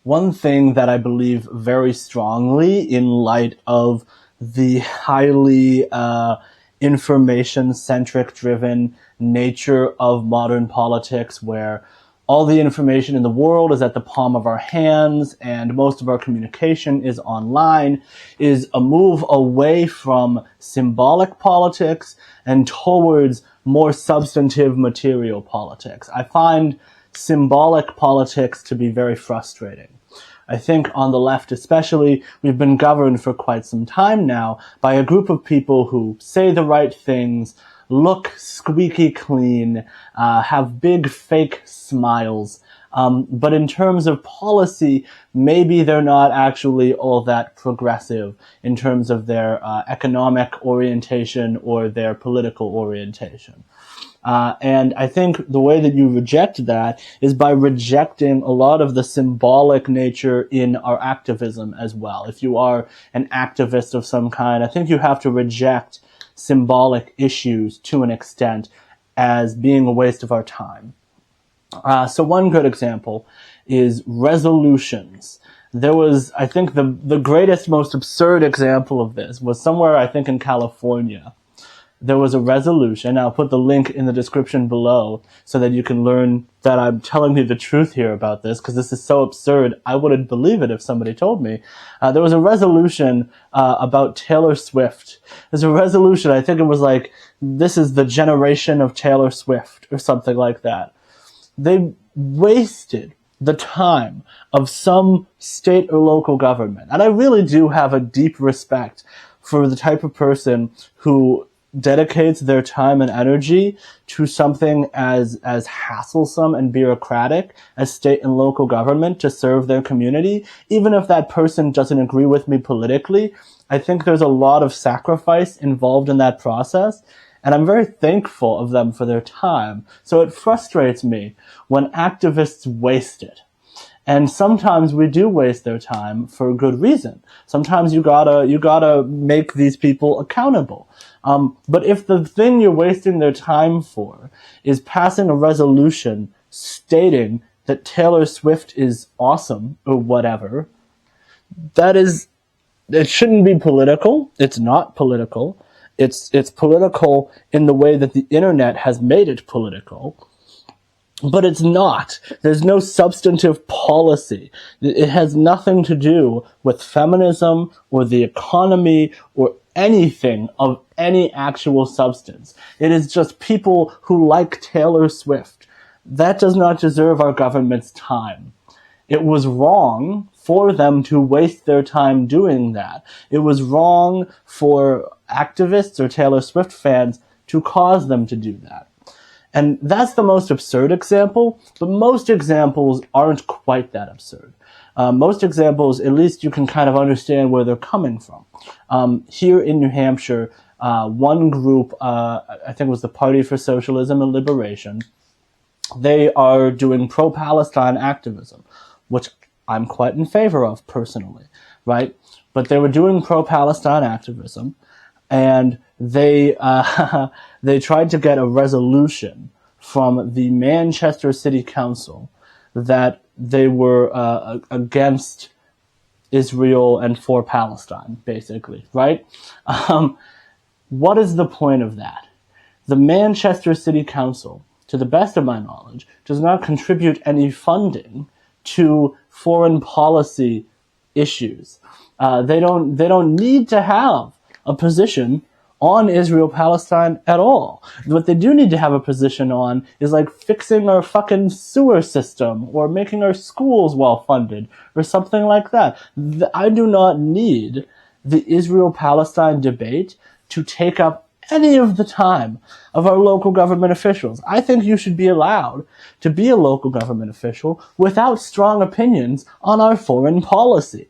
one thing that I believe very strongly in light of the highly information-centric driven nature of modern politics, where all the information in the world is at the palm of our hands and most of our communication is online, is a move away from symbolic politics and towards more substantive material politics. I find symbolic politics to be very frustrating. I think on the left especially, we've been governed for quite some time now by a group of people who say the right things, look squeaky clean, have big fake smiles. But in terms of policy, maybe they're not actually all that progressive in terms of their economic orientation or their political orientation. And I think the way that you reject that is by rejecting a lot of the symbolic nature in our activism as well. If you are an activist of some kind, I think you have to reject symbolic issues to an extent as being a waste of our time. So one good example is resolutions. There was, I think, the greatest, most absurd example of this was somewhere, I think, in California. There was a resolution. I'll put the link in the description below so that you can learn that I'm telling you the truth here about this, because this is so absurd. I wouldn't believe it if somebody told me. There was a resolution about Taylor Swift. There's a resolution, I think it was like, this is the generation of Taylor Swift or something like that. They wasted the time of some state or local government. And I really do have a deep respect for the type of person who dedicates their time and energy to something as hasslesome and bureaucratic as state and local government to serve their community. Even if that person doesn't agree with me politically, I think there's a lot of sacrifice involved in that process, and I'm very thankful of them for their time. So it frustrates me when activists waste it. And sometimes we do waste their time for a good reason. Sometimes you gotta make these people accountable. But if the thing you're wasting their time for is passing a resolution stating that Taylor Swift is awesome or whatever, it shouldn't be political. It's not political. It's political in the way that the internet has made it political. But it's not. There's no substantive policy. It has nothing to do with feminism or the economy or anything of any actual substance. It is just people who like Taylor Swift. That does not deserve our government's time. It was wrong for them to waste their time doing that. It was wrong for activists or Taylor Swift fans to cause them to do that. And that's the most absurd example, but most examples aren't quite that absurd. Most examples, at least you can kind of understand where they're coming from. Here in New Hampshire, one group, I think it was the Party for Socialism and Liberation, they are doing pro-Palestine activism, which I'm quite in favor of personally, right? But they were doing pro-Palestine activism, and they they tried to get a resolution from the Manchester City Council that they were against Israel and for Palestine, basically, right? What is the point of that? The Manchester City Council, to the best of my knowledge, does not contribute any funding to foreign policy issues. They don't need to have a position on Israel-Palestine at all. What they do need to have a position on is like fixing our fucking sewer system or making our schools well-funded or something like that. I do not need the Israel-Palestine debate to take up any of the time of our local government officials. I think you should be allowed to be a local government official without strong opinions on our foreign policy.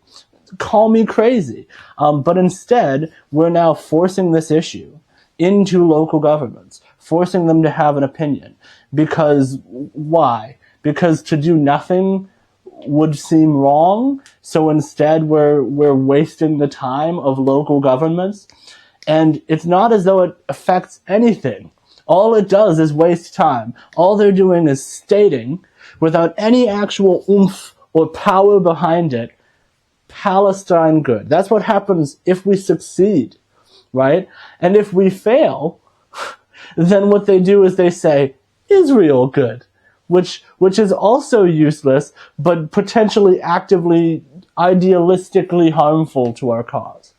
Call me crazy. But instead, we're now forcing this issue into local governments, forcing them to have an opinion. Because why? Because to do nothing would seem wrong. So instead, we're wasting the time of local governments. And it's not as though it affects anything. All it does is waste time. All they're doing is stating, without any actual oomph or power behind it, Palestine good. That's what happens if we succeed, right? And if we fail, then what they do is they say, Israel good, which is also useless, but potentially actively, idealistically harmful to our cause.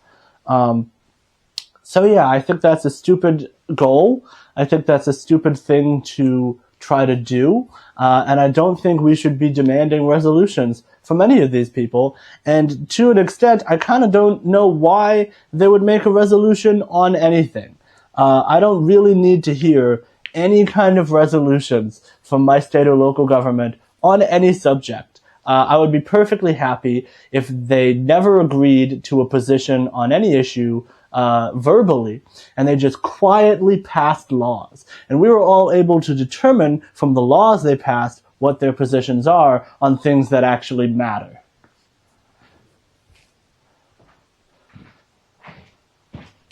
So yeah, I think that's a stupid goal. I think that's a stupid thing to try to do. And I don't think we should be demanding resolutions from any of these people. And to an extent, I kind of don't know why they would make a resolution on anything. I don't really need to hear any kind of resolutions from my state or local government on any subject. I would be perfectly happy if they never agreed to a position on any issue verbally, and they just quietly passed laws. And we were all able to determine from the laws they passed what their positions are on things that actually matter.